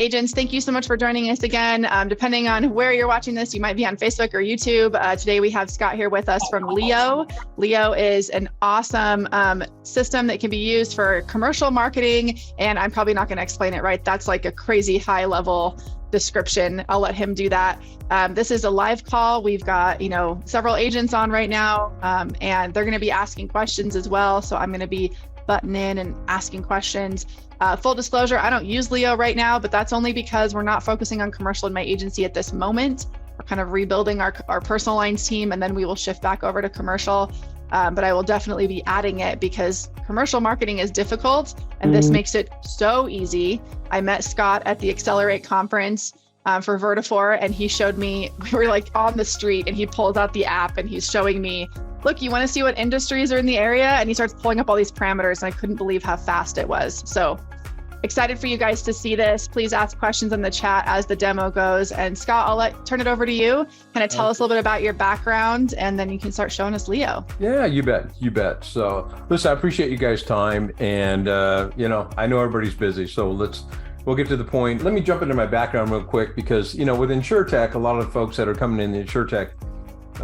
agents, thank you so much for joining us again. Depending on where you're watching this, you might be on Facebook or YouTube. Today we have Scott here with us from Leo. Leo is an awesome system that can be used for commercial marketing, and I'm probably not going to explain it right. That's like a crazy high level description. I'll let him do that. This is a live call. We've got, several agents on right now, and they're going to be asking questions as well. So I'm going to be butting in and asking questions. Full disclosure, I don't use Leo right now, but that's only because we're not focusing on commercial in my agency at this moment. We're kind of rebuilding our personal lines team, and then we will shift back over to commercial. But I will definitely be adding it because commercial marketing is difficult, and this makes it so easy. I met Scott at the Accelerate conference for Vertifor, and he showed me, we were like on the street, and he pulls out the app and he's showing me, look, you want to see what industries are in the area? And he starts pulling up all these parameters, and I couldn't believe how fast it was. So excited for you guys to see this. Please ask questions in the chat as the demo goes. And Scott, I'll turn it over to you. Kind of tell us a little bit about your background, and then you can start showing us Leo. Yeah, you bet. So listen, I appreciate you guys' time. And, I know everybody's busy, so we'll get to the point. Let me jump into my background real quick because, with InsurTech, a lot of the folks that are coming in the InsurTech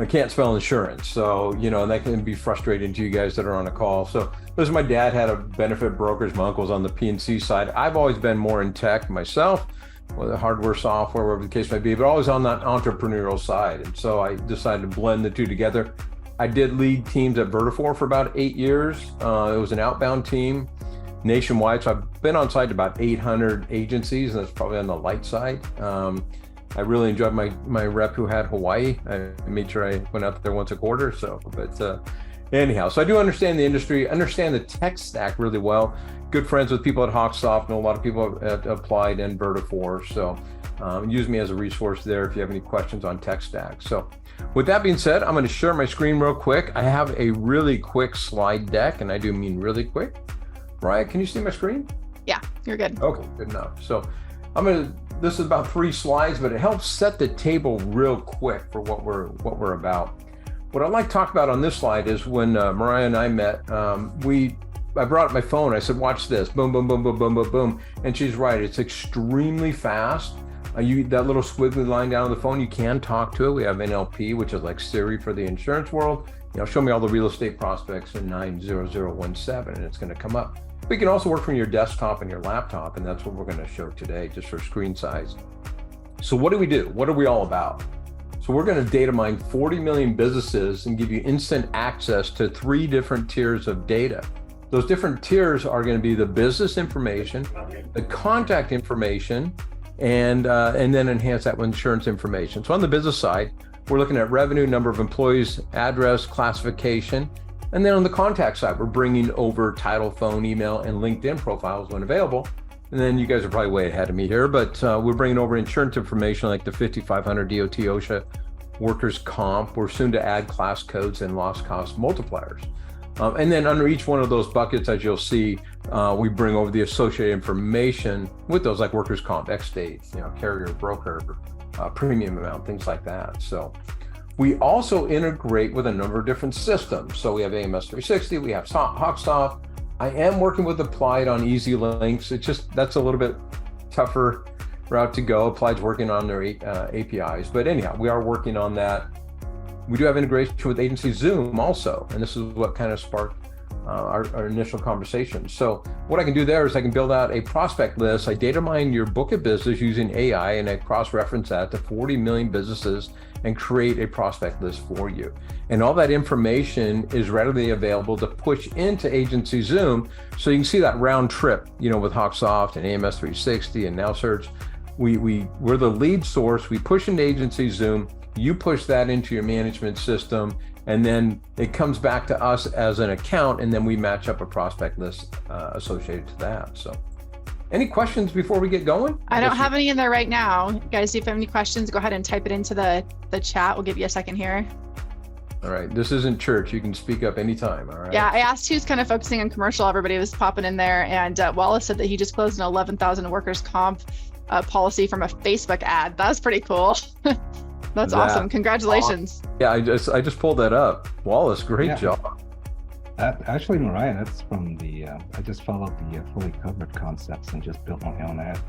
can't spell insurance. So, and that can be frustrating to you guys that are on a call. So listen, my dad had a benefit brokerage. My uncle's on the P&C side. I've always been more in tech myself, whether hardware, software, whatever the case may be, but always on that entrepreneurial side. And so I decided to blend the two together. I did lead teams at Vertifor for about 8 years. It was an outbound team nationwide. So I've been on site to about 800 agencies, and that's probably on the light side. I really enjoyed my rep who had Hawaii. I made sure I went out there once a quarter. Anyhow, so I do understand the industry, understand the tech stack really well. Good friends with people at Hawksoft, know a lot of people at Applied and Vertifor. So use me as a resource there if you have any questions on tech stack. So with that being said, I'm going to share my screen real quick. I have a really quick slide deck, and I do mean really quick. Mariah, can you see my screen? Yeah, you're good. Okay, good enough. So this is about 3 slides, but it helps set the table real quick for what we're about. What I'd like to talk about on this slide is when Mariah and I met, I brought up my phone. I said, watch this, boom, boom, boom, boom, boom, boom, boom. And she's right, it's extremely fast. That little squiggly line down on the phone, you can talk to it. We have NLP, which is like Siri for the insurance world. Show me all the real estate prospects in 90017, and it's going to come up. We can also work from your desktop and your laptop, and that's what we're going to show today, just for screen size. So what do we do? What are we all about? So we're going to data mine 40 million businesses and give you instant access to 3 different tiers of data. Those different tiers are going to be the business information, the contact information, and then enhance that with insurance information. So on the business side, we're looking at revenue, number of employees, address, classification. And then on the contact side, we're bringing over title, phone, email, and LinkedIn profiles when available. And then you guys are probably way ahead of me here, but we're bringing over insurance information like the 5500 DOT OSHA, workers' comp. We're soon to add class codes and loss cost multipliers. And then under each one of those buckets, as you'll see, we bring over the associated information with those, like workers' comp, X dates, carrier, broker, premium amount, things like that. So we also integrate with a number of different systems. So we have AMS 360, we have Hawksoft. I am working with Applied on easy links. That's a little bit tougher route to go. Applied's working on their APIs, but anyhow, we are working on that. We do have integration with AgencyZoom also, and this is what kind of sparked our initial conversation. So what I can do there is I can build out a prospect list. I data mine your book of business using AI, and I cross-reference that to 40 million businesses and create a prospect list for you. And all that information is readily available to push into AgencyZoom, so you can see that round trip, with Hawksoft and AMS 360 and Now Search. We're the lead source. We push into AgencyZoom. You push that into your management system, and then it comes back to us as an account, and then we match up a prospect list associated to that. So any questions before we get going? I don't have any in there right now. Guys, if you have any questions, go ahead and type it into the chat. We'll give you a second here. All right, this isn't church. You can speak up anytime, all right? Yeah, I asked who's kind of focusing on commercial. Everybody was popping in there, and Wallace said that he just closed an 11,000 workers' comp policy from a Facebook ad. That was pretty cool. That's awesome. Congratulations. Yeah, I just pulled that up. Wallace, great job. Actually, Mariah, that's from the, I just followed the fully covered concepts and just built my own ad.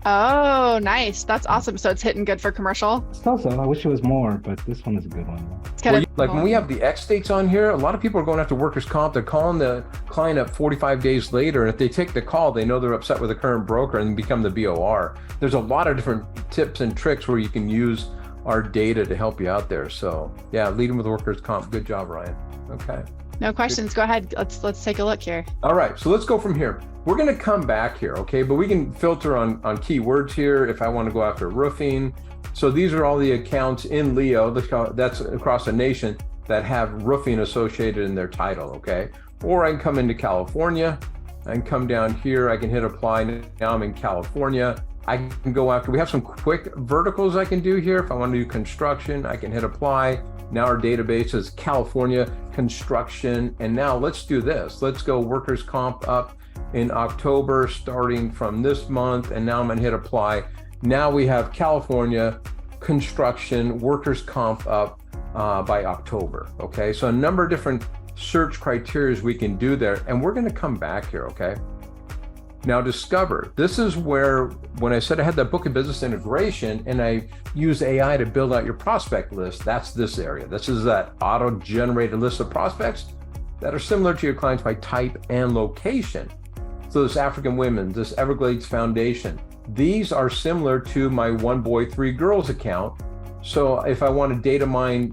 Oh, nice. That's awesome. So it's hitting good for commercial. Still so. I wish it was more, but this one is a good one. It's kind of Like when we have the X dates on here, a lot of people are going after workers' comp. They're calling the client up 45 days later. And if they take the call, they know they're upset with the current broker and become the BOR. There's a lot of different tips and tricks where you can use our data to help you out there. So yeah, leading with workers' comp. Good job, Ryan. Okay. No questions. Go ahead. Let's take a look here. All right, so let's go from here. We're going to come back here, okay? But we can filter on keywords here if I want to go after roofing. So these are all the accounts in Leo, that's across the nation, that have roofing associated in their title, okay? Or I can come into California. I can come down here. I can hit apply. Now I'm in California. I can go after, we have some quick verticals I can do here. If I want to do construction, I can hit apply. Now our database is California construction. And now let's do this. Let's go workers' comp up in October, starting from this month. And now I'm going to hit apply. Now we have California construction workers' comp up by October. Okay, so a number of different search criteria we can do there. And we're going to come back here. Okay. Now discover, this is where, when I said I had that book of business integration and I use AI to build out your prospect list, that's this area. This is that auto-generated list of prospects that are similar to your clients by type and location. So this African Women, this Everglades Foundation, these are similar to my One Boy, Three Girls account. So if I want to data mine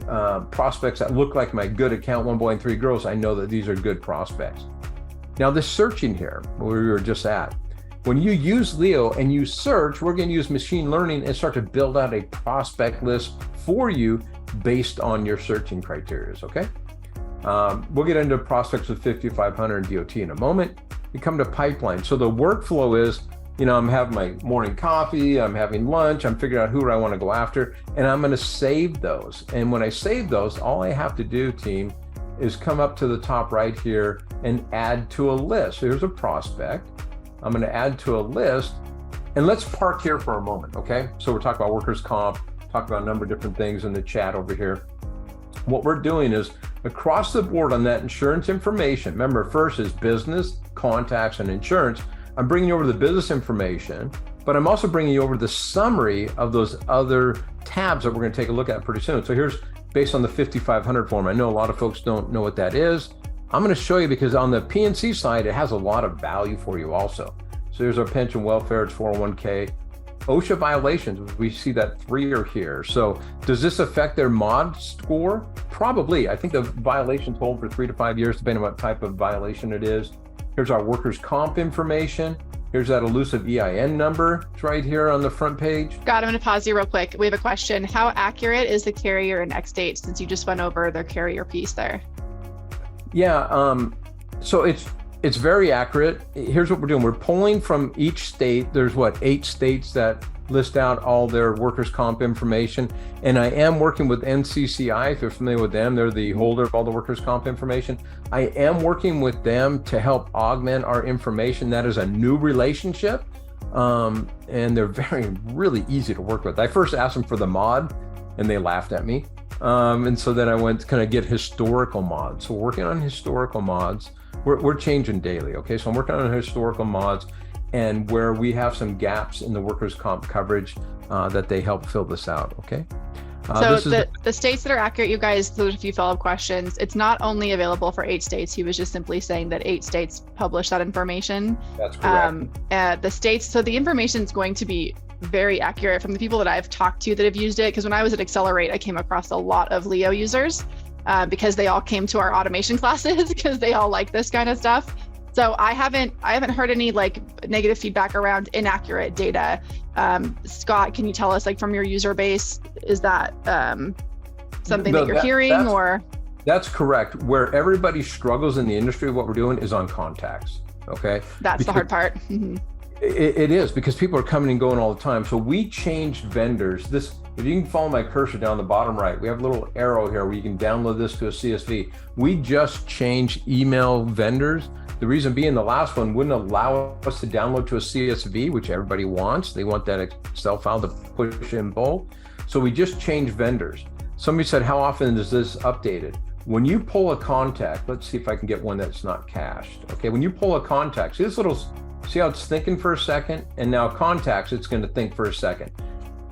prospects that look like my good account, One Boy and Three Girls, I know that these are good prospects. Now this searching here, where we were just at, when you use Leo and you search, we're going to use machine learning and start to build out a prospect list for you based on your searching criteria, okay? We'll get into prospects with 5,500 DOT in a moment. We come to pipeline. So the workflow is, you know, I'm having my morning coffee, I'm having lunch, I'm figuring out who I want to go after, and I'm going to save those. And when I save those, all I have to do, team, is come up to the top right here and add to a list. So here's a prospect. I'm going to add to a list, and let's park here for a moment, okay? So we're talking about workers' comp, talk about a number of different things in the chat over here. What we're doing is across the board on that insurance information, remember first is business, contacts, and insurance. I'm bringing you over the business information, but I'm also bringing you over the summary of those other tabs that we're going to take a look at pretty soon. So here's based on the 5,500 form. I know a lot of folks don't know what that is. I'm going to show you because on the PNC side, it has a lot of value for you also. So here's our pension welfare, it's 401k. OSHA violations, we see that 3 are here. So does this affect their mod score? Probably. I think the violations hold for 3 to 5 years, depending on what type of violation it is. Here's our workers' comp information. Here's that elusive EIN number. It's right here on the front page. God, I'm going to pause you real quick. We have a question. How accurate is the carrier in X date, since you just went over their carrier piece there? Yeah, so it's very accurate. Here's what we're doing. We're pulling from each state. There's 8 states that list out all their workers' comp information. And I am working with NCCI, if you're familiar with them. They're the holder of all the workers' comp information. I am working with them to help augment our information. That is a new relationship. And they're really easy to work with. I first asked them for the mod and they laughed at me. And so then I went to kind of get historical mods. So we're working on historical mods. We're changing daily, okay? So I'm working on historical mods and where we have some gaps in the workers' comp coverage that they help fill this out, okay? So the states that are accurate, you guys, there's a few follow-up questions. It's not only available for 8 states. He was just simply saying that 8 states publish that information. That's correct. The states, so the information is going to be very accurate from the people that I've talked to that have used it. Because when I was at Accelerate, I came across a lot of Leo users because they all came to our automation classes because they all like this kind of stuff. So I haven't heard any like negative feedback around inaccurate data. Scott, can you tell us, like, from your user base, is that something that you're hearing, or? That's correct. Where everybody struggles in the industry, what we're doing is on contacts. Okay. That's the hard part. Mm-hmm. It is, because people are coming and going all the time. So we changed vendors. This, if you can follow my cursor down the bottom right, we have a little arrow here where you can download this to a CSV. We just changed email vendors. The reason being, the last one wouldn't allow us to download to a CSV, which everybody wants. They want that Excel file to push in bulk. So we just changed vendors. Somebody said, how often is this updated? When you pull a contact, let's see if I can get one that's not cached. Okay, when you pull a contact, see this little See how it's thinking for a second? And now contacts, it's going to think for a second.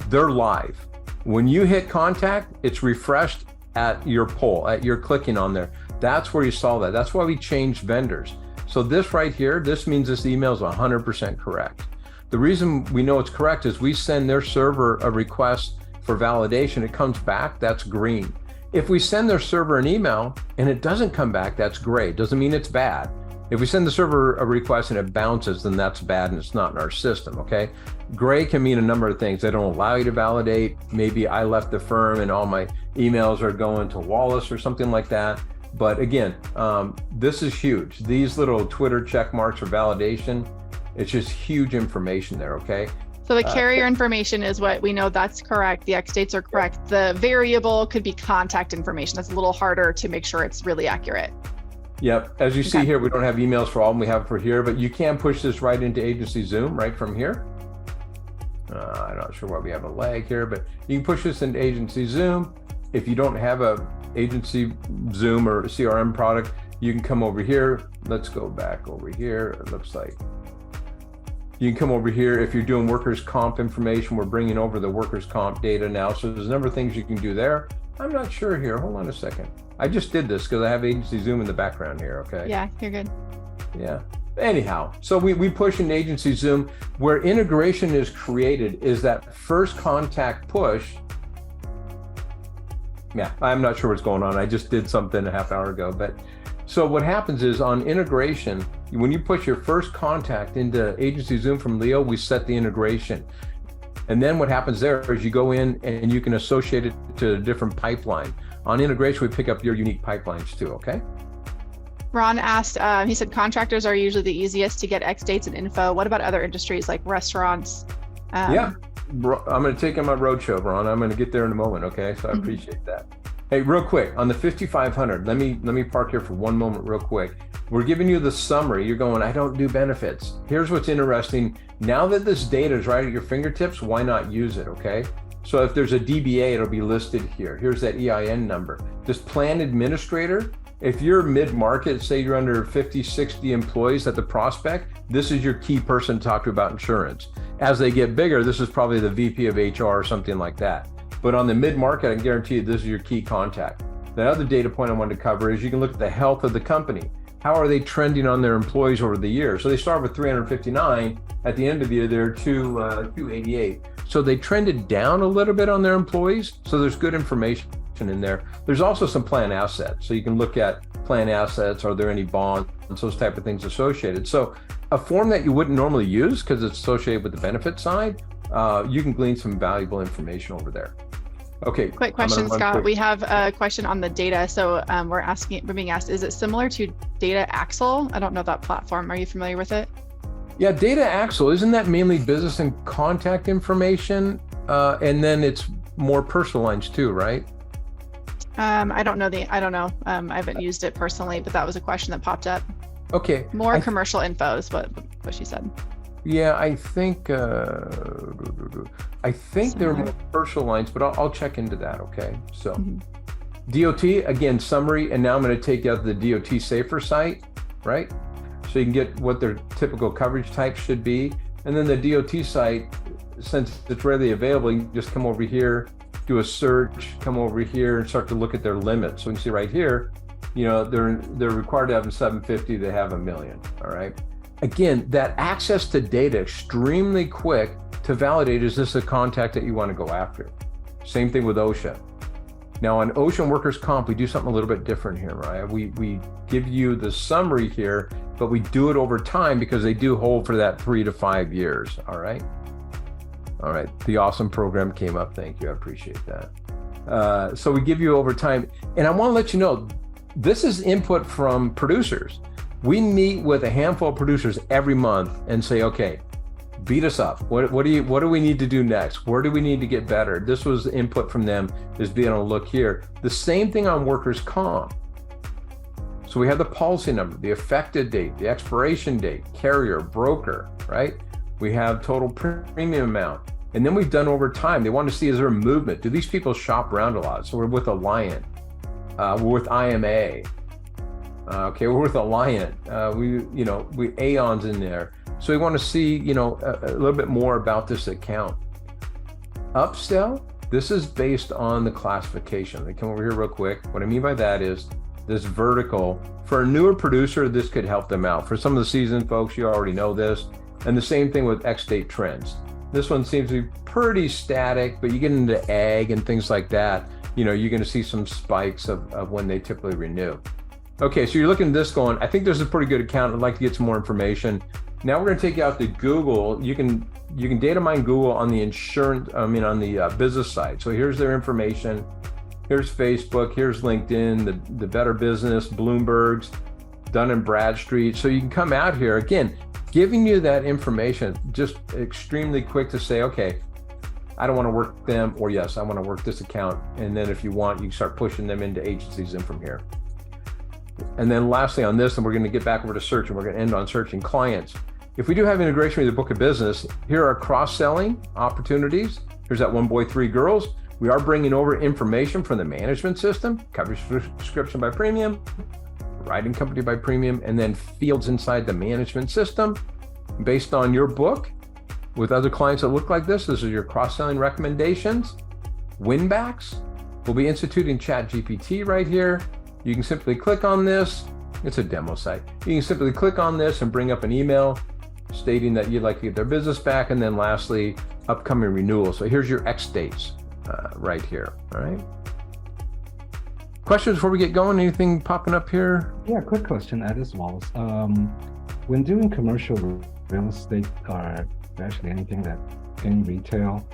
They're live. When you hit contact, it's refreshed at your poll, at your clicking on there. That's where you saw that. That's why we changed vendors. So this right here, this means this email is 100% correct. The reason we know it's correct is we send their server a request for validation. It comes back, that's green. If we send their server an email and it doesn't come back, that's gray. Doesn't mean it's bad. If we send the server a request and it bounces, then that's bad and it's not in our system, okay? Gray can mean a number of things. They don't allow you to validate. Maybe I left the firm and all my emails are going to Wallace or something like that. But again, this is huge. These little Twitter check marks for validation, it's just huge information there, okay? So the carrier information is what we know that's correct. The X dates are correct. The variable could be contact information. That's a little harder to make sure it's really accurate. Yep. As you see here, we don't have emails for all of them. We have for here, but you can push this right into AgencyZoom right from here. I'm not sure why we have a lag here, but you can push this into AgencyZoom. If you don't have a AgencyZoom or CRM product, you can come over here. Let's go back over here. It looks like you can come over here. If you're doing workers' comp information, we're bringing over the workers' comp data now. So there's a number of things you can do there. I'm not sure here. Hold on a second. I just did this because I have AgencyZoom in the background here, okay? Yeah, you're good. Yeah. Anyhow, so we push in AgencyZoom. Where integration is created is that first contact push. Yeah, I'm not sure what's going on. I just did something a half hour ago. But so what happens is on integration, when you push your first contact into AgencyZoom from Leo, we set the integration. And then what happens there is you go in and you can associate it to a different pipeline. On integration, we pick up your unique pipelines too, okay? Ron asked, he said contractors are usually the easiest to get X dates and info. What about other industries like restaurants? Yeah, I'm going to take on my roadshow, Ron. I'm going to get there in a moment, okay? So I appreciate that. Hey, real quick, on the 5500, let me park here for one moment real quick. We're giving you the summary. You're going, I don't do benefits. Here's what's interesting. Now that this data is right at your fingertips, why not use it, okay? So if there's a DBA, it'll be listed here. Here's that EIN number. This plan administrator, if you're mid-market, say you're under 50, 60 employees at the prospect, this is your key person to talk to about insurance. As they get bigger, this is probably the VP of HR or something like that. But on the mid-market, I can guarantee you this is your key contact. The other data point I wanted to cover is you can look at the health of the company. How are they trending on their employees over the year? So they start with 359. At the end of the year, they're 288. So they trended down a little bit on their employees. So there's good information in there. There's also some plan assets. So you can look at plan assets. Are there any bonds? Those type of things associated. So a form that you wouldn't normally use because it's associated with the benefit side, you can glean some valuable information over there. Okay. Quick question, Scott. We have a question on the data. So we're being asked, is it similar to Data Axle? I don't know that platform. Are you familiar with it? Yeah, Data Axle, isn't that mainly business and contact information? And then it's more personalized too, right? I don't know. I haven't used it personally, but that was a question that popped up. Okay. More commercial info is what she said. Yeah, I think they're more personalized, but I'll check into that. Okay. So DOT, again, summary. And now I'm going to take you out to the DOT Safer site, right? So you can get what their typical coverage type should be. And then the DOT site, since it's readily available, you can just come over here, do a search, come over here and start to look at their limits. So you can see right here, you know, they're required to have a 750, they have 1 million, all right? Again, that access to data extremely quick to validate, is this a contact that you want to go after? Same thing with OSHA. Now on OSHA and workers' comp, we do something a little bit different here, right? We give you the summary here, but we do it over time because they do hold for that 3 to 5 years, all right? All right, the awesome program came up, thank you, I appreciate that. So we give you over time, and I wanna let you know, this is input from producers. We meet with a handful of producers every month and say, okay, beat us up. What do we need to do next? Where do we need to get better? This was input from them, is being able to look here. The same thing on workers' comp. So we have the policy number, the effective date, the expiration date, carrier, broker, right? We have total premium amount. And then we've done over time. They want to see, is there a movement? Do these people shop around a lot? So we're with Alliant, we're with IMA. Okay, we're with Alliant. We Aon's in there. So we want to see, a little bit more about this account. Upsell, this is based on the classification. Let me come over here real quick. What I mean by that is this vertical. For a newer producer, this could help them out. For some of the seasoned folks, you already know this. And the same thing with X-date trends. This one seems to be pretty static, but you get into ag and things like that, you're going to see some spikes of when they typically renew. Okay, so you're looking at this going, I think this is a pretty good account. I'd like to get some more information. Now we're going to take you out to Google. You can data mine Google on the on the business side. So here's their information. Here's Facebook, here's LinkedIn, the Better Business, Bloomberg's, Dun & Bradstreet. So you can come out here, again, giving you that information, just extremely quick to say, okay, I don't want to work them, or yes, I want to work this account. And then if you want, you can start pushing them into AgencyZoom from here. And then lastly on this, and we're going to get back over to search, and we're going to end on searching clients. If we do have integration with the book of business, here are cross-selling opportunities. Here's that one boy, three girls. We are bringing over information from the management system, coverage subscription by premium, writing company by premium, and then fields inside the management system. Based on your book with other clients that look like this is your cross-selling recommendations. Winbacks. We'll be instituting ChatGPT right here. You can simply click on this. It's a demo site. You can simply click on this and bring up an email stating that you'd like to get their business back. And then lastly, upcoming renewal. So here's your X dates right here. All right. Questions before we get going? Anything popping up here? Yeah, quick question, Ed as well. When doing commercial real estate or actually anything in retail,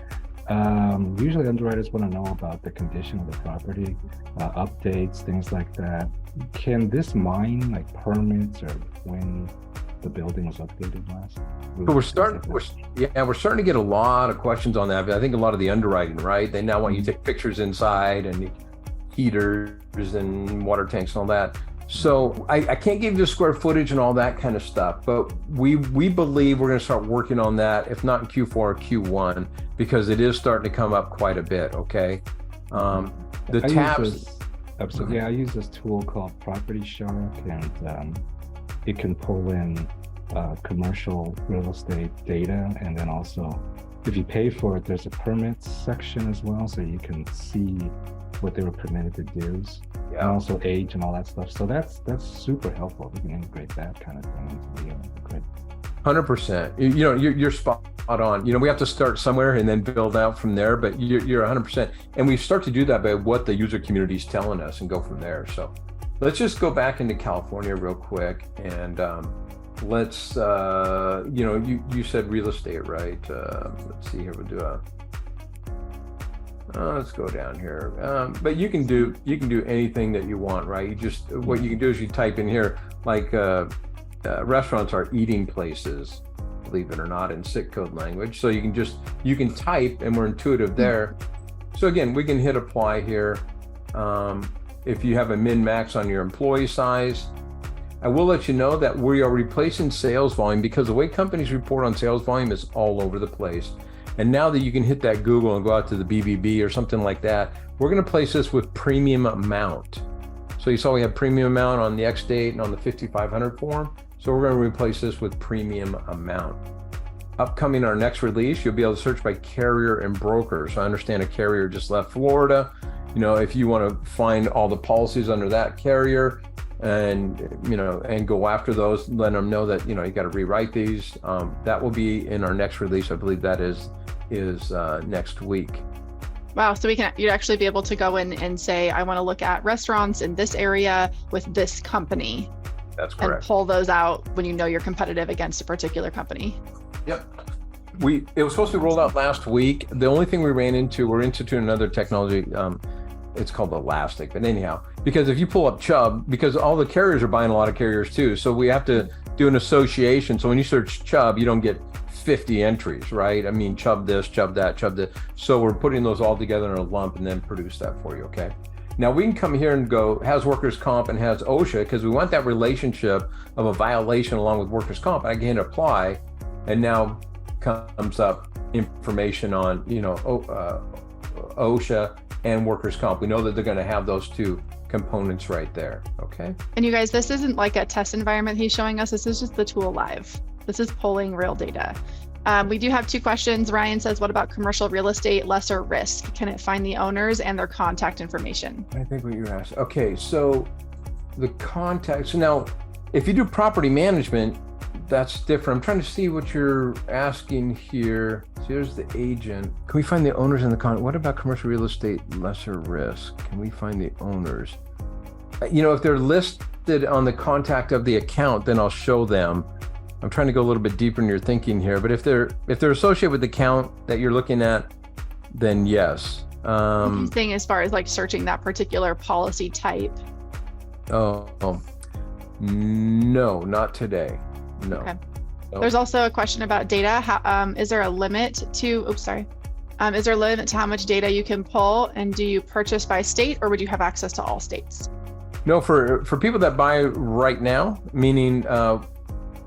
usually underwriters want to know about the condition of the property, updates, things like that. Can this mine like permits or when the building was updated last? We're starting to get a lot of questions on that. I think a lot of the underwriting, right? They now want you to take pictures inside and heaters and water tanks and all that. So I can't give you the square footage and all that kind of stuff, but we believe we're going to start working on that, if not in Q4 or Q1, because it is starting to come up quite a bit. Okay. The tabs. Absolutely. Yeah, I use this tool called Property Shark, and it can pull in commercial real estate data, and then also if you pay for it, there's a permits section as well, so you can see what they were permitted to do, and also age and all that stuff. So that's super helpful. We can integrate that kind of thing into the grid. 100%. You're spot on. We have to start somewhere and then build out from there, but you're 100%. And we start to do that by what the user community is telling us and go from there. So let's just go back into California real quick, and let's you said real estate, right? Let's see here. We'll do let's go down here. But you can do anything that you want, right? What you can do is you type in here, like restaurants are eating places, believe it or not, in SIC code language. So you can type, and we're intuitive there. So again, we can hit apply here. If you have a min max on your employee size, I will let you know that we are replacing sales volume, because the way companies report on sales volume is all over the place. And now that you can hit that Google and go out to the BBB or something like that, we're going to place this with premium amount. So you saw we have premium amount on the X date and on the 5500 form. So we're going to replace this with premium amount. Upcoming our next release, you'll be able to search by carrier and broker. So I understand a carrier just left Florida. If you want to find all the policies under that carrier and go after those, let them know that, you got to rewrite these. That will be in our next release. I believe that is next week. Wow. So you'd actually be able to go in and say, I want to look at restaurants in this area with this company. That's correct. And pull those out when you're competitive against a particular company. Yep. It was supposed to be rolled out last week. The only thing we're instituting another technology. It's called Elastic, but anyhow, because if you pull up Chubb, because all the carriers are buying a lot of carriers too, so we have to do an association. So when you search Chubb, you don't get 50 entries, right? I mean, Chubb this, Chubb that, Chubb this. So we're putting those all together in a lump and then produce that for you, okay? Now we can come here and go, has workers' comp and has OSHA, because we want that relationship of a violation along with workers' comp. I can hit apply, and now comes up information on, OSHA and workers' comp. We know that they're going to have those two components right there, okay? And you guys, this isn't like a test environment he's showing us. This is just the tool live. This is pulling real data. We do have two questions. Ryan says, what about commercial real estate, lesser risk? Can it find the owners and their contact information? I think what you're asking. Okay, so the contact. So now, if you do property management, that's different. I'm trying to see what you're asking here. So here's the agent. Can we find the owners and the what about commercial real estate, lesser risk? Can we find the owners? You know, if they're listed on the contact of the account, then I'll show them. I'm trying to go a little bit deeper in your thinking here, but if they're associated with the account that you're looking at, then yes. Thing as far as like searching that particular policy type. Oh, no, not today. No. Okay. There's also a question about data. Is there a limit to? Is there a limit to how much data you can pull? And do you purchase by state, or would you have access to all states? No, for people that buy right now, meaning.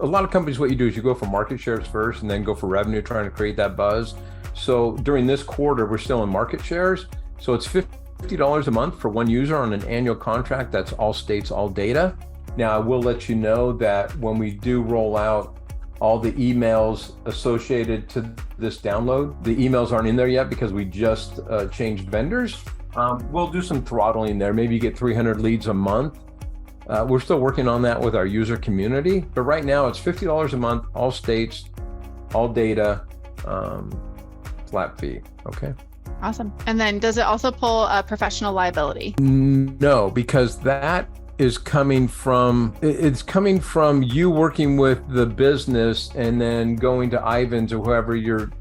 A lot of companies, what you do is you go for market shares first and then go for revenue, trying to create that buzz. So during this quarter, we're still in market shares. So it's $50 a month for one user on an annual contract. That's all states, all data. Now, I will let you know that when we do roll out all the emails associated to this download, the emails aren't in there yet because we just changed vendors. We'll do some throttling there. Maybe you get 300 leads a month. We're still working on that with our user community, but right now it's $50 a month, all states, all data, flat fee. Okay. Awesome. And then does it also pull professional liability? No, because that is coming from you working with the business and then going to Ivan's or whoever you're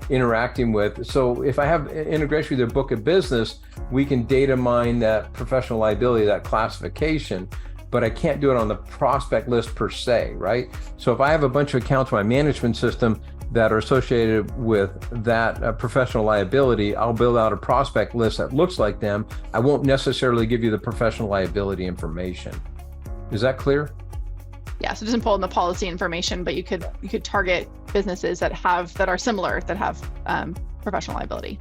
interacting with. So if I have integration with their book of business, we can data mine that professional liability, that classification, but I can't do it on the prospect list per se, right? So if I have a bunch of accounts in my management system that are associated with that professional liability, I'll build out a prospect list that looks like them. I won't necessarily give you the professional liability information. Is that clear? Yeah, so it doesn't pull in the policy information, but you could target businesses that are similar, that have professional liability.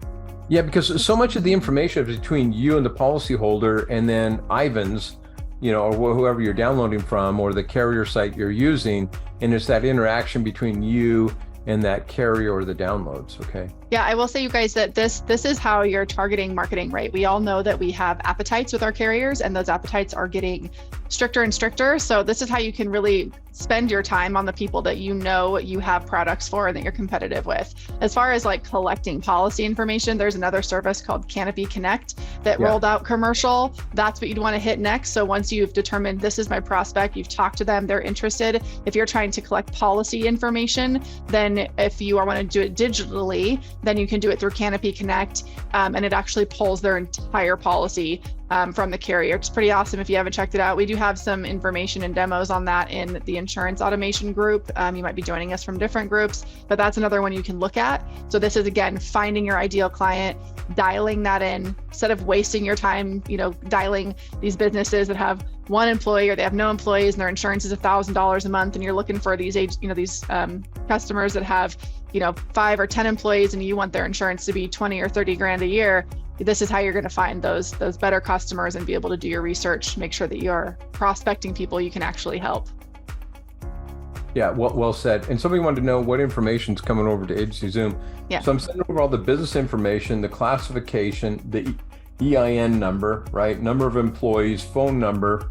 Yeah, because so much of the information is between you and the policyholder, and then Ivan's, or whoever you're downloading from, or the carrier site you're using, and it's that interaction between you and that carrier or the downloads. Okay. Yeah, I will say, you guys, that this is how you're targeting marketing, right? We all know that we have appetites with our carriers, and those appetites are getting stricter and stricter. So this is how you can really spend your time on the people that you have products for and that you're competitive with. As far as like collecting policy information, there's another service called Canopy Connect that rolled out commercial. That's what you'd want to hit next. So once you've determined this is my prospect, you've talked to them, they're interested. If you're trying to collect policy information, then if you want to do it digitally, then you can do it through Canopy Connect, and it actually pulls their entire policy from the carrier. It's pretty awesome if you haven't checked it out. We do have some information and demos on that in the insurance automation group. You might be joining us from different groups, but that's another one you can look at. So this is, again, finding your ideal client, dialing that in, instead of wasting your time, dialing these businesses that have one employee or they have no employees and their insurance is $1,000 a month, and you're looking for these customers that have 5 or 10 employees and you want their insurance to be 20 or 30 grand a year. This is how you're going to find those better customers and be able to do your research, make sure that you're prospecting people you can actually help. Yeah, well said. And somebody wanted to know what information is coming over to AgencyZoom. Yeah. So I'm sending over all the business information, the classification, the EIN number, right? Number of employees, phone number,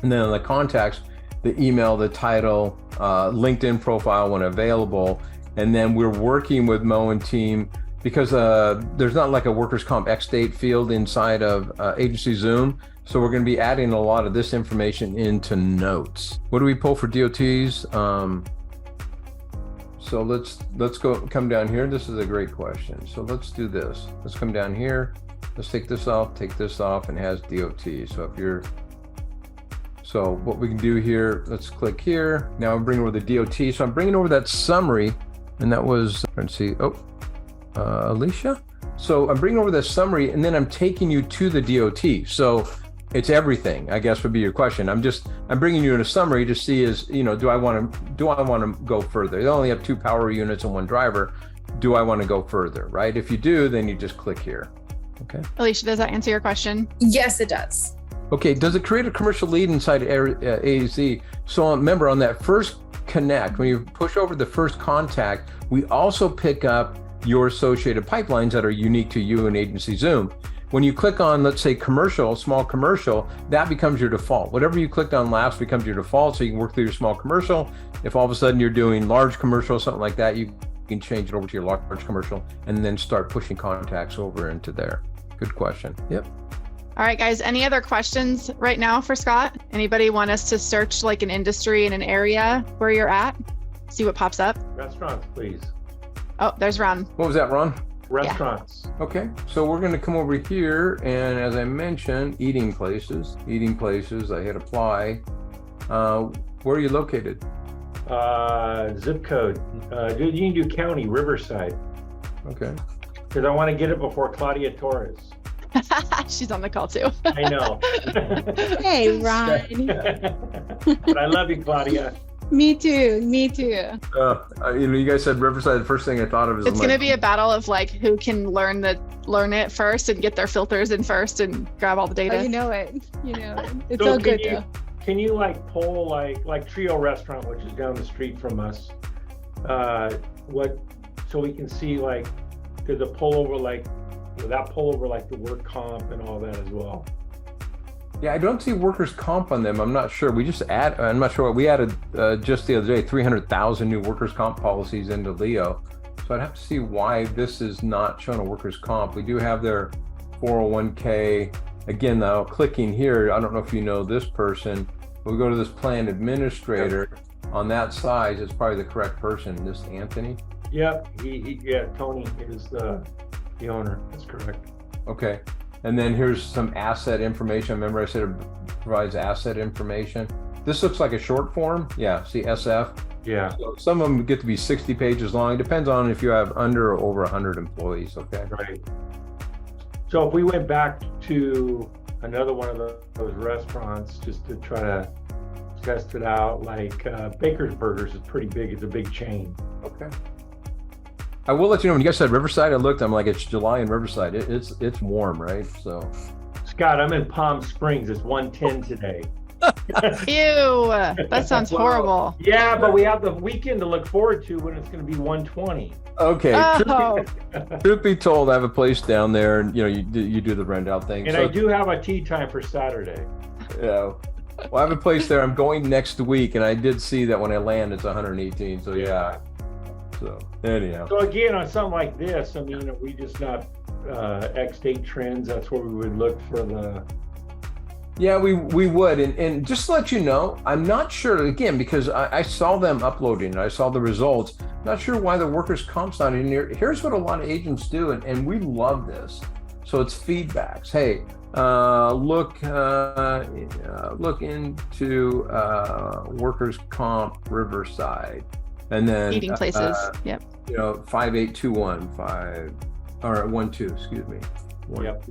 and then on the contacts, the email, the title, LinkedIn profile when available. And then we're working with Mo and team because there's not like a workers' comp X date field inside of AgencyZoom. So we're going to be adding a lot of this information into notes. What do we pull for DOTs? So let's come down here. This is a great question. So let's do this. Let's come down here. Let's take this off, and it has DOT. So what we can do here, let's click here. Now I'm bringing over the DOT. So I'm bringing over that summary, and that was, let's see, Alicia. So I'm bringing over the summary, and then I'm taking you to the DOT. So it's everything, I guess, would be your question. I'm bringing you in a summary to see do I want to go further? They only have 2 power units and 1 driver. Do I want to go further, right? If you do, then you just click here. Okay. Alicia, does that answer your question? Yes, it does. Okay, does it create a commercial lead inside AZ? So remember, on that first connect, when you push over the first contact, we also pick up your associated pipelines that are unique to you in AgencyZoom. When you click on, let's say, commercial, small commercial, that becomes your default. Whatever you clicked on last becomes your default, so you can work through your small commercial. If all of a sudden you're doing large commercial, something like that, you can change it over to your large commercial and then start pushing contacts over into there. Good question. Yep. All right, guys, any other questions right now for Scott? Anybody want us to search like an industry in an area where you're at? See what pops up? Restaurants, please. Oh, there's Ron. What was that, Ron? Restaurants. Okay, so we're going to come over here, and as I mentioned, eating places, I hit apply. Where are you located? Zip code. You can do county, Riverside, Okay. because I want to get it before Claudia Torres. She's on the call too. I know. Hey, Ron. But I love you, Claudia. Me too. Me too. You guys said Riverside. The first thing I thought of is It's going to be a battle of like who can learn it first and get their filters in first and grab all the data. Oh, you know it. You know it. It's So all good can you- though. Can you like poll like Trio Restaurant, which is down the street from us? So we can see like there's a pull over like that pull over like the work comp and all that as well. Yeah, I don't see workers' comp on them. I'm not sure. I'm not sure what we added just the other day, 300,000 new workers' comp policies into Leo. So I'd have to see why this is not showing a workers' comp. We do have their 401k. Again, now clicking here, I don't know if you know this person. We go to this plan administrator. On that side, it's probably the correct person. This Anthony. Yep, Tony is the owner. That's correct. Okay. And then here's some asset information. Remember I said it provides asset information. This looks like a short form. Yeah, see SF. Yeah. So some of them get to be 60 pages long. It depends on if you have under or over 100 employees, okay? Right. So if we went back to another one of those restaurants just to try to test it out, like Baker's Burgers is pretty big. It's a big chain. Okay. I will let you know, when you guys said Riverside, I looked, I'm like, it's July in Riverside. It's warm, right? So. Scott, I'm in Palm Springs. It's 110 today. Ew, that sounds horrible. Yeah, but we have the weekend to look forward to when it's going to be 120. Okay. Oh. Truth be told, I have a place down there, and you do the rent out thing. And so, I do have a tea time for Saturday. Yeah. Well, I have a place there. I'm going next week, and I did see that when I land, it's 118. So yeah. So anyhow. So again, on something like this, I mean, are we just not X-date trends? That's where we would look for the. Yeah, we would, and just to let you know, I'm not sure, again, because I saw them uploading, I saw the results, not sure why the workers' comp's not in here. Here's what a lot of agents do, and we love this. So it's feedbacks. Hey, look into workers' comp Riverside, and then Eating places. Yep. 5821 12, excuse me. 12. Yep.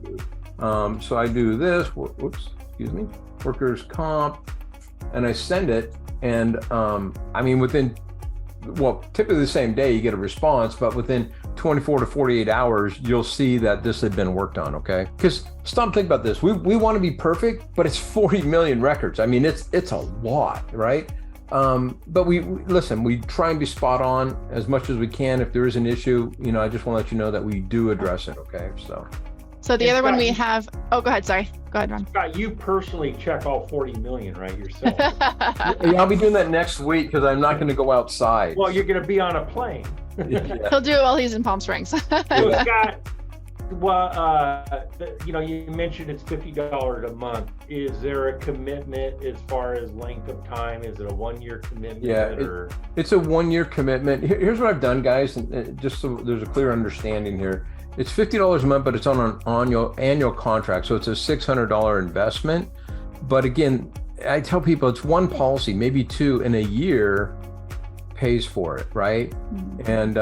So I do this. Whoops. Excuse me, workers' comp, and I send it, and I mean typically the same day you get a response, but within 24 to 48 hours you'll see that this had been worked on. Okay, because stop, think about this. We want to be perfect, but it's 40 million records. I mean, it's a lot, right? But we try and be spot on as much as we can. If there is an issue, I just want to let you know that we do address it. Okay, So the other one we have, go ahead, sorry. Go ahead, Ron. Scott, you personally check all 40 million, right, yourself? Yeah, I'll be doing that next week because I'm not going to go outside. Well, you're going to be on a plane. Yeah. He'll do it while he's in Palm Springs. So Scott, you mentioned it's $50 a month. Is there a commitment as far as length of time? Is it a 1-year commitment? Yeah, it's a 1-year commitment. Here's what I've done, guys, and just so there's a clear understanding here. It's $50 a month, but it's on an annual contract, so it's a $600 investment. But again, I tell people it's one policy, maybe two, in a year pays for it, right? Mm-hmm. And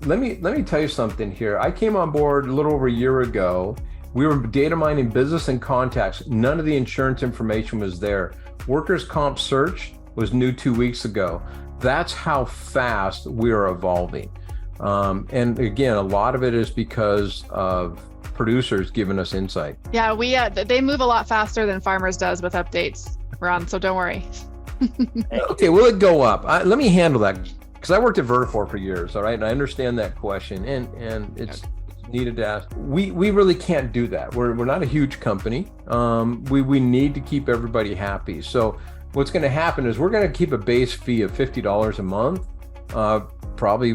let me tell you something here. I came on board a little over a year ago. We were data mining business and contacts. None of the insurance information was there. Workers' comp search was new 2 weeks ago. That's how fast we are evolving. And again, a lot of it is because of producers giving us insight. Yeah, they move a lot faster than Farmers does with updates, Ron, so don't worry. Okay, will it go up? Let me handle that, because I worked at Vertafore for years, all right, and I understand that question, and it's needed to ask. We really can't do that. We're not a huge company. We need to keep everybody happy. So what's going to happen is we're going to keep a base fee of $50 a month, probably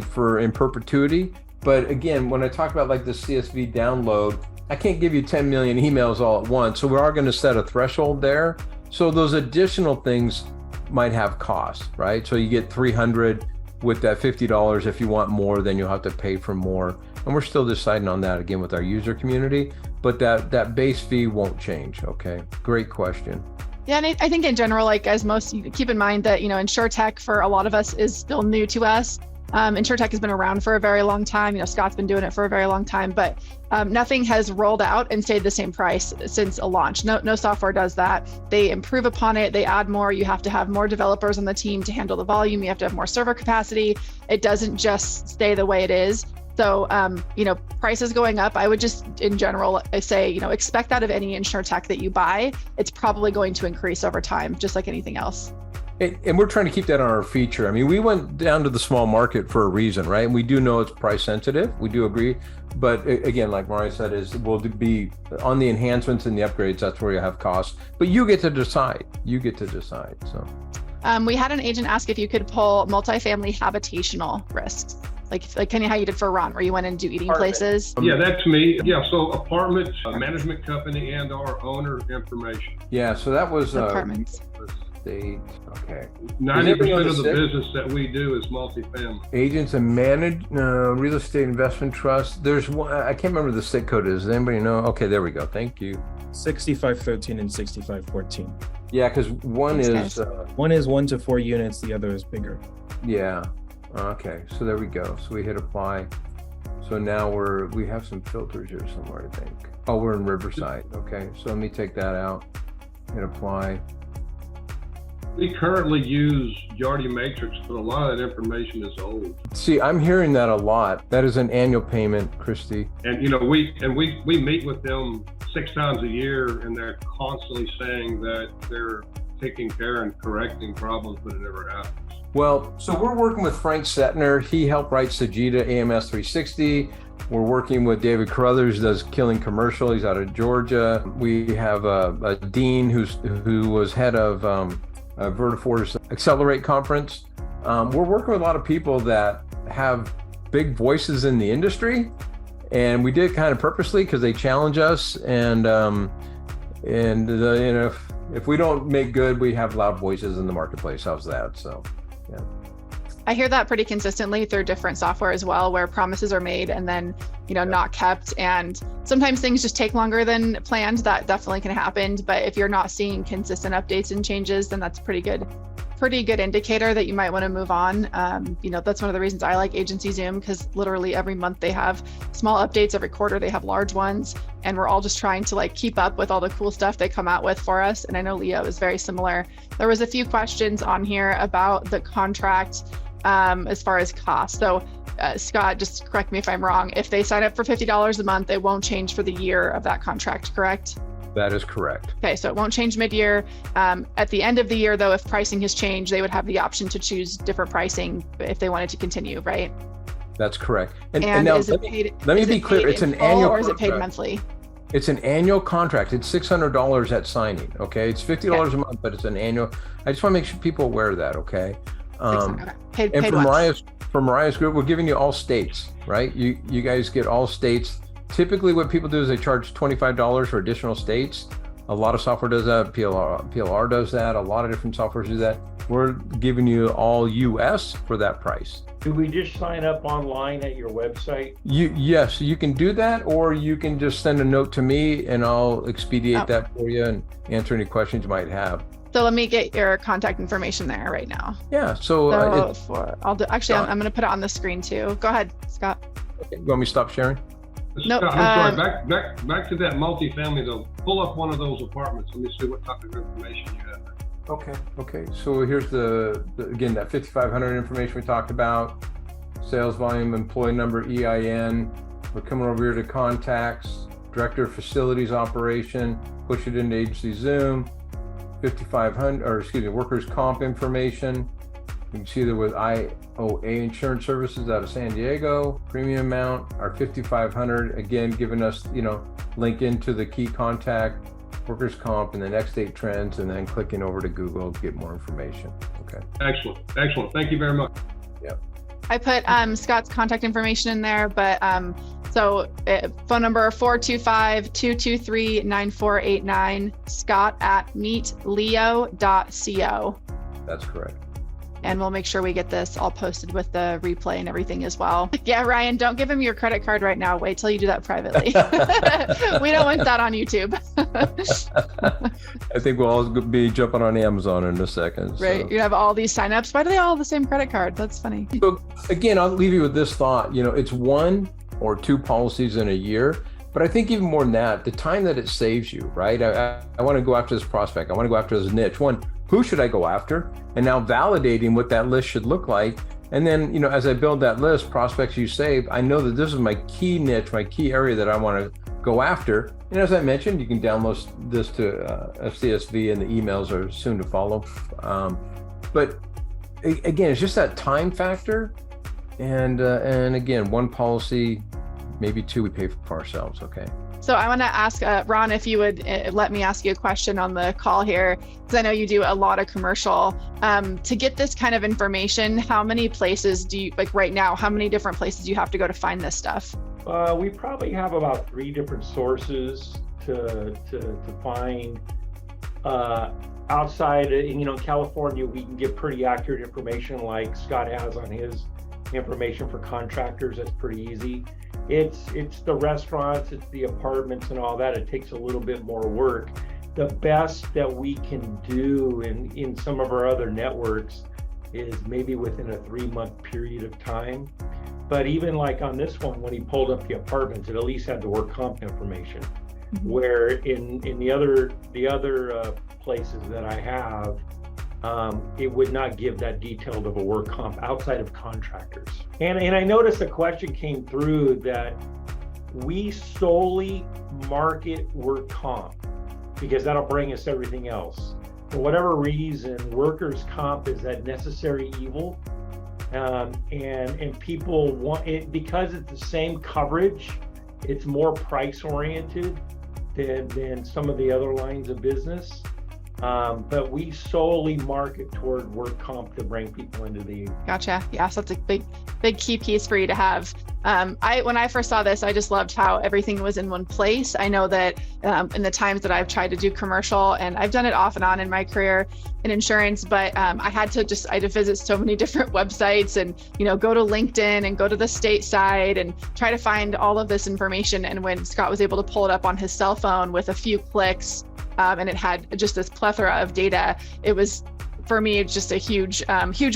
in perpetuity. But again, when I talk about like the CSV download, I can't give you 10 million emails all at once. So we are going to set a threshold there. So those additional things might have costs, right? So you get 300 with that $50. If you want more, then you'll have to pay for more. And we're still deciding on that again with our user community, but that base fee won't change. Okay, great question. Yeah, and I think in general, like as most, keep in mind that, InsurTech for a lot of us is still new to us. InsurTech has been around for a very long time. Scott's been doing it for a very long time, but nothing has rolled out and stayed the same price since a launch. No software does that. They improve upon it. They add more. You have to have more developers on the team to handle the volume. You have to have more server capacity. It doesn't just stay the way it is. So, prices going up, I would just in general say, expect that of any InsurTech that you buy. It's probably going to increase over time, just like anything else. And we're trying to keep that on our feature. I mean, we went down to the small market for a reason, right? And we do know it's price sensitive. We do agree. But again, like Mariah said, we'll be on the enhancements and the upgrades. That's where you have costs. But you get to decide. So. We had an agent ask if you could pull multifamily habitational risks. Like kind of how you did for Ron, where you went into eating places. Yeah, that's me. Yeah, so apartments, management company, and our owner information. Yeah, so that was apartments. State. Okay. 90% of the business that we do is multifamily. Agents and managed real estate investment trust. There's one, I can't remember the state code is. Does anybody know? Okay, there we go. Thank you. 6513 and 6514. Yeah, because one is 1 to 4 units, the other is bigger. Yeah. Okay, so there we go. So we hit apply. So now we have some filters here somewhere, I think. Oh, we're in Riverside. Okay, so let me take that out. Hit apply. We currently use Yardi Matrix, but a lot of that information is old. See, I'm hearing that a lot. That is an annual payment, Christy. And we meet with them 6 times a year, and they're constantly saying that they're taking care and correcting problems, but it never happens. Well, so we're working with Frank Setner. He helped write Sajida AMS 360. We're working with David Carruthers, does Killing Commercial. He's out of Georgia. We have a dean who was head of Vertafore's Accelerate conference. We're working with a lot of people that have big voices in the industry, and we did it kind of purposely because they challenge us. And if we don't make good, we have loud voices in the marketplace. How's that? So. Yeah. I hear that pretty consistently through different software as well, where promises are made and then, not kept. And sometimes things just take longer than planned. That definitely can happen. But if you're not seeing consistent updates and changes, then that's pretty good indicator that you might want to move on. That's one of the reasons I like AgencyZoom, because literally every month they have small updates, every quarter they have large ones, and we're all just trying to keep up with all the cool stuff they come out with for us. And I know Leo is very similar. There was a few questions on here about the contract as far as cost. So Scott, just correct me if I'm wrong. If they sign up for $50 a month, it won't change for the year of that contract, correct? That is correct. Okay, so it won't change mid-year. At the end of the year, though, if pricing has changed, they would have the option to choose different pricing if they wanted to continue, right? That's correct. And now, let me be clear. It's an annual or is it paid monthly? It's an annual contract. It's $600 at signing. Okay, it's $50 a month, but it's an annual. I just want to make sure people are aware of that. Okay. Paid for Mariah's group, we're giving you all states, right? You guys get all states. Typically what people do is they charge $25 for additional states. A lot of software does that. PLR does that. A lot of different softwares do that. We're giving you all US for that price. Do we just sign up online at your website? Yes, you can do that, or you can just send a note to me and I'll expedite that for you and answer any questions you might have. So let me get your contact information there right now. Yeah. I'm going to put it on the screen too. Go ahead, Scott. Okay. You want me to stop sharing? No. I'm sorry. Back to that multifamily though. Pull up one of those apartments. Let me see what type of information you have there. Okay. So here's again that 5,500 information we talked about. Sales volume, employee number, EIN. We're coming over here to contacts. Director of Facilities Operation, push it into AgencyZoom, 5,500, or excuse me, workers' comp information. You can see that with IOA Insurance Services out of San Diego, premium amount, our 5,500, again, giving us, link into the key contact, workers' comp, and the next 8 trends, and then clicking over to Google to get more information. Okay. Excellent. Thank you very much. Yep. I put Scott's contact information in there, but phone number 425-223-9489, scott@meetleo.co. That's correct. And we'll make sure we get this all posted with the replay and everything as well. Yeah, Ryan, don't give him your credit card right now. Wait till you do that privately. We don't want that on YouTube. I think we'll all be jumping on Amazon in a second. Right. So. You have all these signups. Why do they all have the same credit card? That's funny. So again, I'll leave you with this thought. It's 1 or 2 policies in a year. But I think even more than that, the time that it saves you, right? I want to go after this prospect. I want to go after this niche. One, who should I go after? And now validating what that list should look like. And then, as I build that list, prospects you save, I know that this is my key niche, my key area that I want to go after. And as I mentioned, you can download this to CSV, and the emails are soon to follow. But again, it's just that time factor. And again, 1 policy, maybe 2 we pay for ourselves. Okay. So I want to ask Ron if you would let me ask you a question on the call here, because I know you do a lot of commercial. To get this kind of information, how many places do you, like right now, how many different places do you have to go to find this stuff? We probably have about 3 different sources to find. Outside, California, we can get pretty accurate information like Scott has on his information for contractors. That's pretty easy. It's the restaurants, it's the apartments and all that. It takes a little bit more work. The best that we can do in some of our other networks is maybe within a 3-month period of time. But even like on this one, when he pulled up the apartments, it at least had the work comp information. Mm-hmm. Where in the other places that I have, it would not give that detailed of a work comp outside of contractors. And I noticed a question came through that we solely market work comp because that'll bring us everything else. For whatever reason, workers' comp is that necessary evil. And people want it because it's the same coverage. It's more price oriented than some of the other lines of business. But we solely market toward work comp to bring people into the. Gotcha. Yeah, so that's a big key piece for you to have. When I first saw this, I just loved how everything was in one place. I know that in the times that I've tried to do commercial, and I've done it off and on in my career in insurance, but I had to visit so many different websites and, go to LinkedIn and go to the state side and try to find all of this information. And when Scott was able to pull it up on his cell phone with a few clicks, and it had just this plethora of data, it was, for me, it's just a huge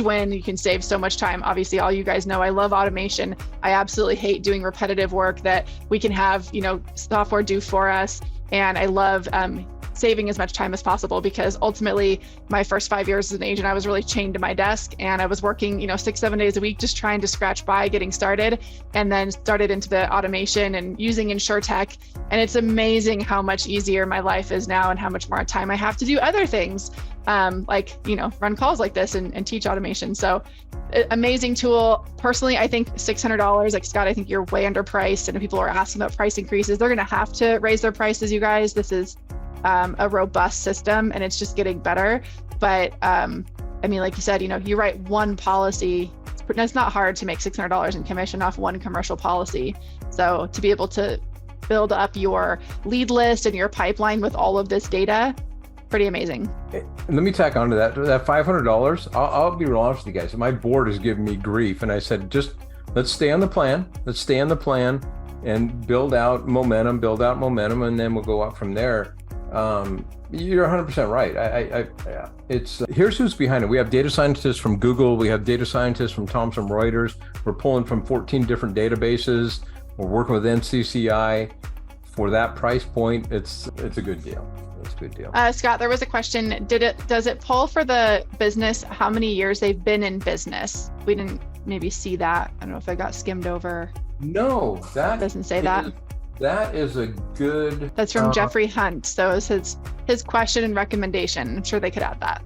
win. You can save so much time. Obviously, all you guys know, I love automation. I absolutely hate doing repetitive work that we can have, software do for us. And I love saving as much time as possible, because ultimately my first 5 years as an agent, I was really chained to my desk, and I was working, 6-7 days a week, just trying to scratch by getting started, and then started into the automation and using InsurTech. And it's amazing how much easier my life is now and how much more time I have to do other things, like, run calls like this and teach automation. So amazing tool. Personally, I think $600, like Scott, I think you're way underpriced. And if people are asking about price increases, they're going to have to raise their prices, you guys. This is a robust system, and it's just getting better. But like you said, you write one policy. It's not hard to make $600 in commission off one commercial policy. So to be able to build up your lead list and your pipeline with all of this data, pretty amazing. And let me tack onto that $500. I'll be real honest with you guys. My board is giving me grief, and I said, just let's stay on the plan. Let's stay on the plan and build out momentum, and then we'll go up from there. You're 100% right. It's here's who's behind it. We have data scientists from Google. We have data scientists from Thomson Reuters. We're pulling from 14 different databases. We're working with NCCI. For that price point, it's a good deal. It's a good deal. Scott, there was a question. Does it pull for the business how many years they've been in business? We didn't maybe see that. I don't know if I got skimmed over. No, that doesn't say that. That is a good. That's from Jeffrey Hunt. So it was his question and recommendation. I'm sure they could add that.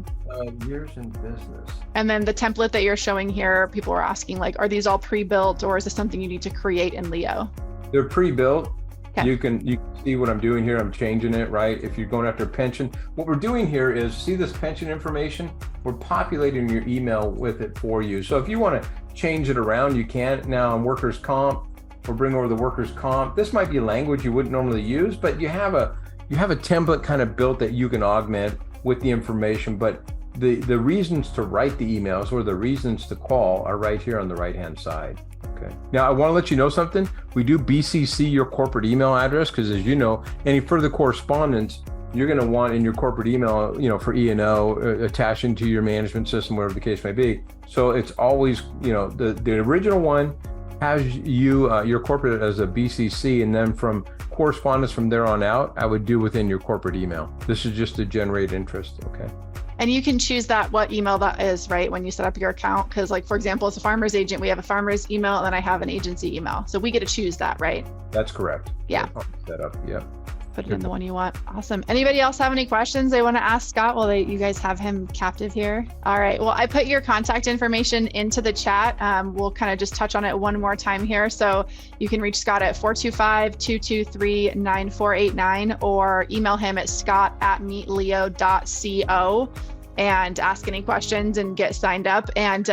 Years in business. And then the template that you're showing here, people were asking, like, are these all pre-built or is this something you need to create in Leo? They're pre-built. Okay. You can see what I'm doing here. I'm changing it, right? If you're going after pension, what we're doing here is, see this pension information? We're populating your email with it for you. So if you want to change it around, you can. Now on workers' comp, or bring over the workers' comp. This might be language you wouldn't normally use, but you have a template kind of built that you can augment with the information. But the reasons to write the emails or the reasons to call are right here on the right-hand side. Okay. Now I want to let you know something. We do BCC your corporate email address because, as you know, any further correspondence you're going to want in your corporate email, for E&O attaching to your management system, whatever the case may be. So it's always, the original one has your corporate as a BCC, and then from correspondence from there on out, I would do within your corporate email. This is just to generate interest. Okay. And you can choose what email that is, right, when you set up your account. Because, like, for example, as a farmer's agent, we have a farmer's email and then I have an agency email. So we get to choose that, right? That's correct. Yeah. Set up. Yeah. Put it in the one you want. Awesome. Anybody else have any questions they want to ask Scott while you guys have him captive here? All right. Well, I put your contact information into the chat. We'll kind of just touch on it one more time here. So you can reach Scott at 425-223-9489 or email him at scott@meetleo.co and ask any questions and get signed up. And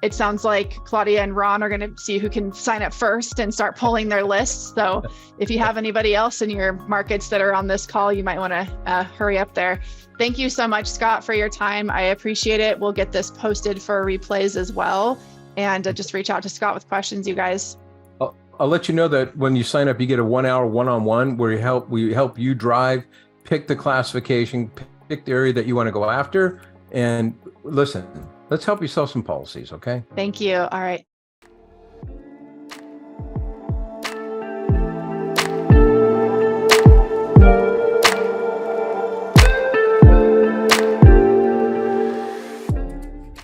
it sounds like Claudia and Ron are going to see who can sign up first and start pulling their lists. So if you have anybody else in your markets that are on this call, you might want to hurry up there. Thank you so much, Scott, for your time. I appreciate it. We'll get this posted for replays as well. And just reach out to Scott with questions, you guys. I'll let you know that when you sign up, you get a 1-hour one-on-one where we help you drive, pick the classification, pick the area that you want to go after, and listen, let's help you sell some policies. Okay. Thank you. All right.